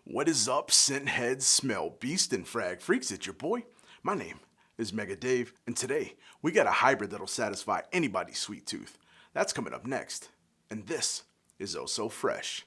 What is up, scent heads, smell beast, and frag freaks? It's your boy. My name is Mega Dave, and today we got a hybrid that'll satisfy anybody's sweet tooth. That's coming up next, and this is Oh So Fraiche.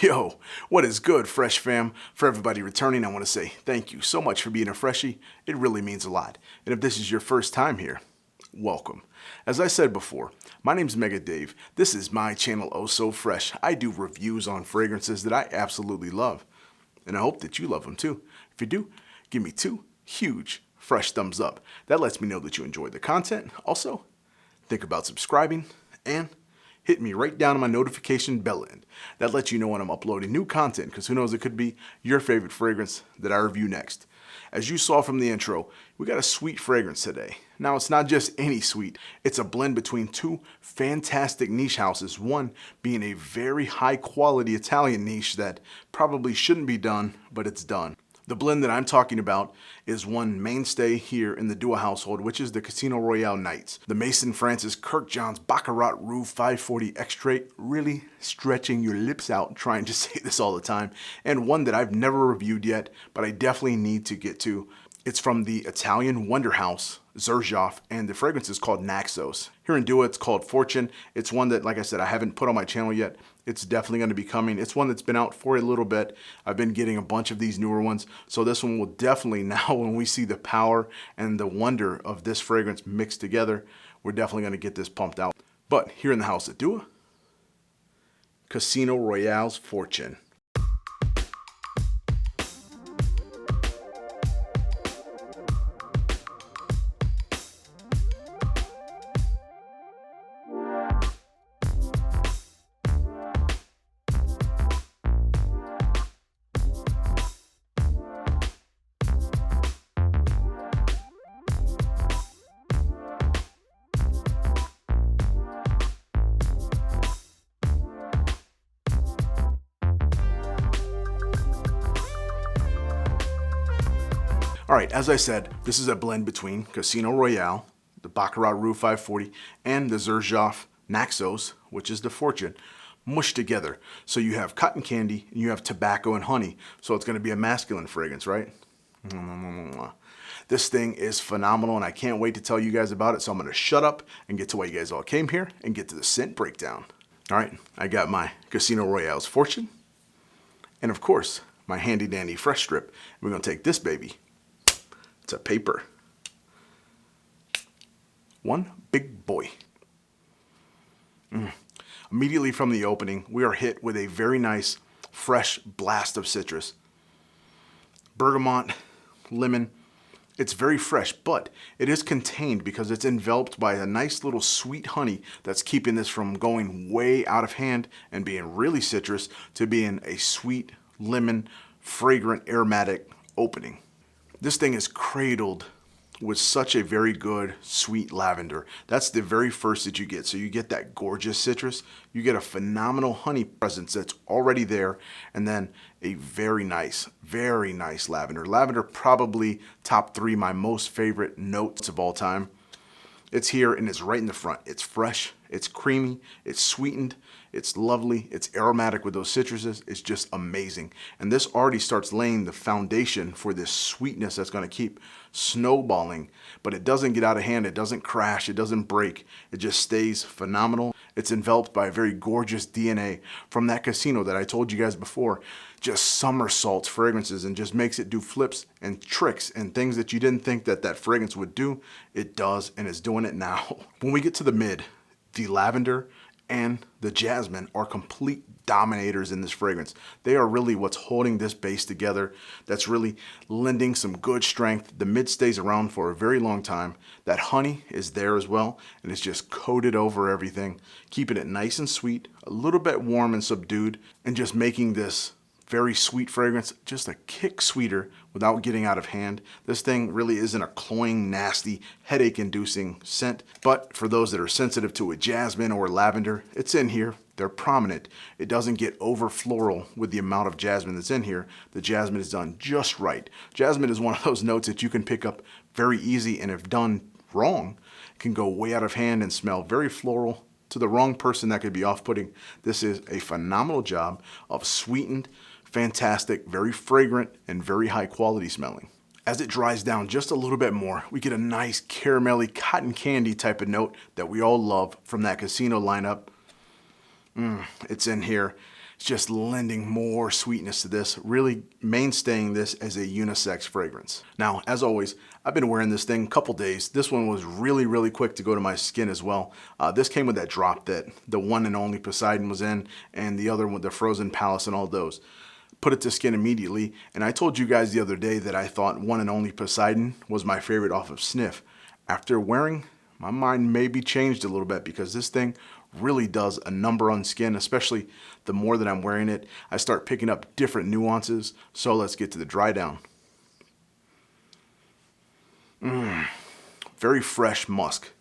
Yo, what is good, Fresh fam? For everybody returning, I want to say thank you so much for being a freshie. It really means a lot. And if this is your first time here, welcome. As I said before, my name's Mega Dave. This is my channel, Oh So Fraiche. I do reviews on fragrances that I absolutely love. And I hope that you love them too. If you do, give me 2 huge fresh thumbs up. That lets me know that you enjoyed the content. Also, think about subscribing and hit me right down on my notification bell end. That lets you know when I'm uploading new content, because who knows, it could be your favorite fragrance that I review next. As you saw from the intro, we got a sweet fragrance today. Now, it's not just any sweet. It's a blend between 2 fantastic niche houses, one being a very high quality Italian niche that probably shouldn't be done, but it's done. The blend that I'm talking about is one mainstay here in the Dua household, which is the Casino Royale Nights. The Maison Francis Kirkdjian's Baccarat Rouge 540 Extrait, really stretching your lips out trying to say this all the time, and one that I've never reviewed yet, but I definitely need to get to. It's from the Italian Wonder House, Xerjoff, and the fragrance is called Naxos. Here in Dua, it's called Fortune. It's one that, like I said, I haven't put on my channel yet. It's definitely going to be coming. It's one that's been out for a little bit. I've been getting a bunch of these newer ones. So this one will definitely, now when we see the power and the wonder of this fragrance mixed together, we're definitely going to get this pumped out. But here in the house at Dua, Casino Royale's Fortune. All right, as I said, this is a blend between Casino Royale, the Baccarat Rouge 540, and the Xerjoff Naxos, which is the Fortune, mushed together. So you have cotton candy and you have tobacco and honey. So it's going to be a masculine fragrance, right? This thing is phenomenal, and I can't wait to tell you guys about it. So I'm going to shut up and get to why you guys all came here and get to the scent breakdown. All right, I got my Casino Royale's Fortune, and of course, my handy dandy fresh strip. We're going to take this baby. It's a paper. One big boy. Immediately from the opening, we are hit with a very nice, fresh blast of citrus. Bergamot, lemon. It's very fresh, but it is contained because it's enveloped by a nice little sweet honey that's keeping this from going way out of hand and being really citrus to being a sweet, lemon, fragrant, aromatic opening. This thing is cradled with such a very good sweet lavender. That's the very first that you get. So you get that gorgeous citrus, you get a phenomenal honey presence that's already there, and then a very nice lavender. Lavender probably top 3 my most favorite notes of all time. It's here and it's right in the front. It's fresh, it's creamy, it's sweetened, it's lovely, it's aromatic with those citruses. It's just amazing. And this already starts laying the foundation for this sweetness that's going to keep snowballing. But it doesn't get out of hand, it doesn't crash, it doesn't break. It just stays phenomenal. It's enveloped by a very gorgeous DNA from that casino that I told you guys before. Just somersaults fragrances and just makes it do flips and tricks and things that you didn't think that that fragrance would do. It does, and it's doing it now. When we get to the mid, the lavender and the jasmine are complete dominators in this fragrance. They are really what's holding this base together. That's really lending some good strength. The mid stays around for a very long time. That honey is there as well, and it's just coated over everything, keeping it nice and sweet, a little bit warm and subdued, and just making this very sweet fragrance just a kick sweeter without getting out of hand. This thing really isn't a cloying, nasty, headache-inducing scent, but for those that are sensitive to a jasmine or lavender, it's in here. They're prominent. It doesn't get over floral with the amount of jasmine that's in here. The jasmine is done just right. Jasmine is one of those notes that you can pick up very easy, and if done wrong, can go way out of hand and smell very floral. To the wrong person, that could be off-putting. This is a phenomenal job of sweetened, fantastic, very fragrant, and very high quality smelling. As it dries down just a little bit more, we get a nice caramelly cotton candy type of note that we all love from that casino lineup. It's in here. It's just lending more sweetness to this, really mainstaying this as a unisex fragrance. Now, as always, I've been wearing this thing a couple days. This one was really, really quick to go to my skin as well. This came with that drop that the one and only Poseidon was in, and the other with the Frozen Palace and all those. Put it to skin immediately, and I told you guys the other day that I thought one and only Poseidon was my favorite off of sniff. After wearing, my mind maybe changed a little bit because this thing really does a number on skin, especially the more that I'm wearing it. I start picking up different nuances. So let's get to the dry down. Very fresh musk.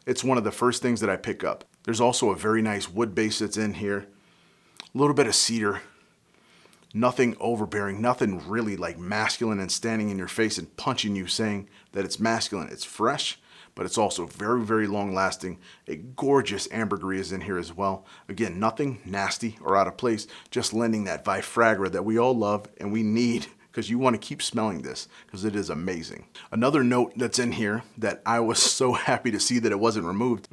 It's one of the first things that I pick up. There's also a very nice wood base that's in here. A little bit of cedar. Nothing overbearing, nothing really like masculine and standing in your face and punching you saying that it's masculine. It's fresh, but it's also very, very long lasting. A gorgeous ambergris is in here as well. Again, nothing nasty or out of place, just lending that Vifragra that we all love and we need because you want to keep smelling this because it is amazing. Another note that's in here that I was so happy to see that it wasn't removed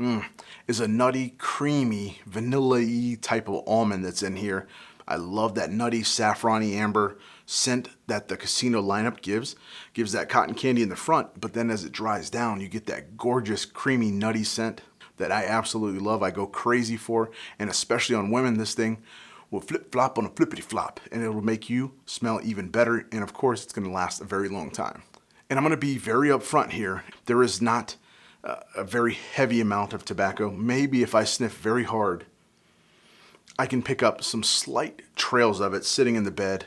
is a nutty, creamy, vanilla-y type of almond that's in here. I love that nutty saffrony amber scent that the casino lineup gives. Gives that cotton candy in the front, but then as it dries down, you get that gorgeous, creamy, nutty scent that I absolutely love. I go crazy for, and especially on women, this thing will flip-flop on a flippity-flop, and it will make you smell even better, and of course, it's going to last a very long time. And I'm going to be very upfront here. There is not a very heavy amount of tobacco. Maybe if I sniff very hard, I can pick up some slight trails of it sitting in the bed,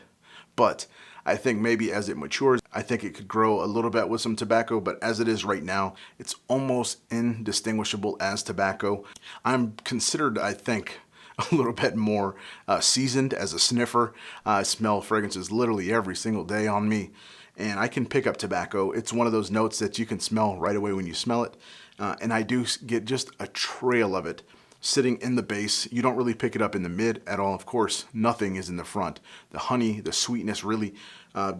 but I think maybe as it matures, I think it could grow a little bit with some tobacco, but as it is right now, it's almost indistinguishable as tobacco. I'm considered, I think, a little bit more seasoned as a sniffer. I smell fragrances literally every single day on me, and I can pick up tobacco. It's one of those notes that you can smell right away when you smell it, and I do get just a trail of it sitting in the base. You don't really pick it up in the mid at all. Of course, nothing is in the front. The honey, the sweetness really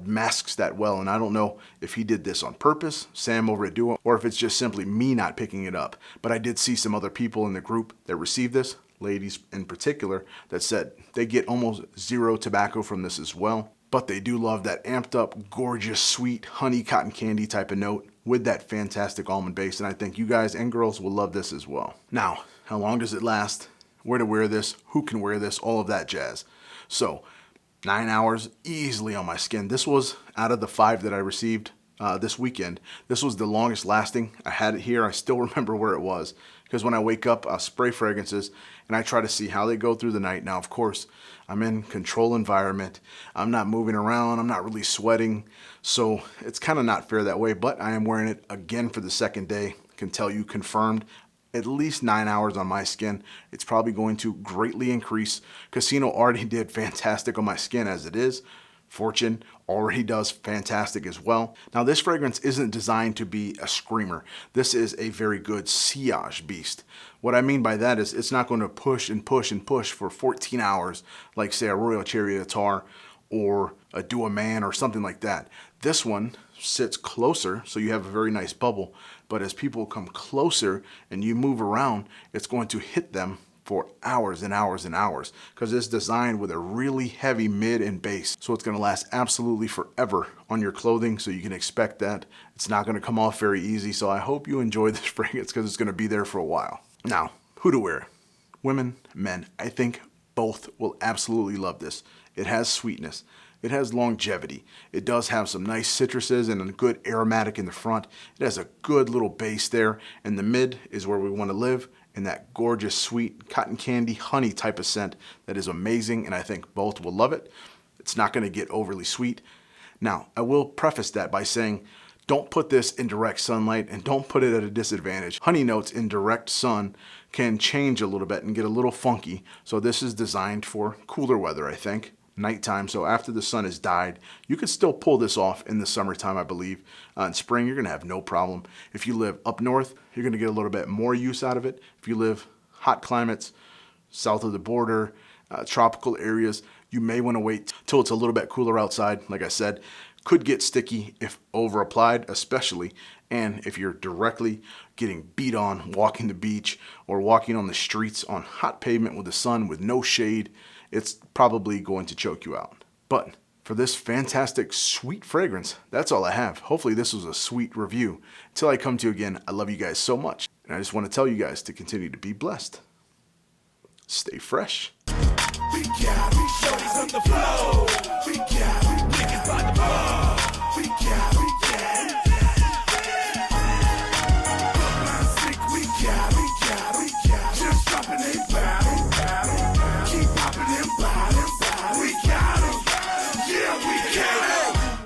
masks that well. And I don't know if he did this on purpose, Sam over at Dua, or if it's just simply me not picking it up. But I did see some other people in the group that received this, ladies in particular, that said they get almost zero tobacco from this as well. But they do love that amped up, gorgeous, sweet, honey cotton candy type of note with that fantastic almond base. And I think you guys and girls will love this as well. Now, how long does it last? Where to wear this? Who can wear this? All of that jazz. So 9 hours easily on my skin. This was out of the 5 that I received this weekend. This was the longest lasting. I had it here. I still remember where it was because when I wake up, I spray fragrances and I try to see how they go through the night. Now, of course, I'm in control environment. I'm not moving around. I'm not really sweating. So it's kind of not fair that way, but I am wearing it again for the second day. Can tell you confirmed at least 9 hours on my skin. It's probably going to greatly increase. Casino already did fantastic on my skin as it is. Fortune already does fantastic as well. Now this fragrance isn't designed to be a screamer. This is a very good sillage beast. What I mean by that is it's not going to push and push and push for 14 hours like say a Royal Cherry Tartar or a Dua Man or something like that. This one sits closer, so you have a very nice bubble. But as people come closer and you move around, it's going to hit them for hours and hours and hours because it's designed with a really heavy mid and base. So it's going to last absolutely forever on your clothing, so you can expect that. It's not going to come off very easy, so I hope you enjoy this fragrance because it's going to be there for a while. Now, who to wear? Women, men. I think both will absolutely love this. It has sweetness. It has longevity. It does have some nice citruses and a good aromatic in the front. It has a good little base there, and the mid is where we want to live in that gorgeous, sweet, cotton candy, honey type of scent that is amazing, and I think both will love it. It's not going to get overly sweet. Now, I will preface that by saying, don't put this in direct sunlight and don't put it at a disadvantage. Honey notes in direct sun can change a little bit and get a little funky, so this is designed for cooler weather, I think. nighttime. So after the sun has died, you can still pull this off in the summertime, I believe. In spring, you're going to have no problem. If you live up north, you're going to get a little bit more use out of it. If you live hot climates, south of the border, tropical areas, you may want to wait till it's a little bit cooler outside. Like I said, could get sticky if over applied, especially, and if you're directly getting beat on walking the beach or walking on the streets on hot pavement with the sun with no shade, it's probably going to choke you out. But for this fantastic sweet fragrance, that's all I have. Hopefully this was a sweet review. Until I come to you again, I love you guys so much, and I just want to tell you guys to continue to be blessed. Stay fresh. We got shorties on the floor. We got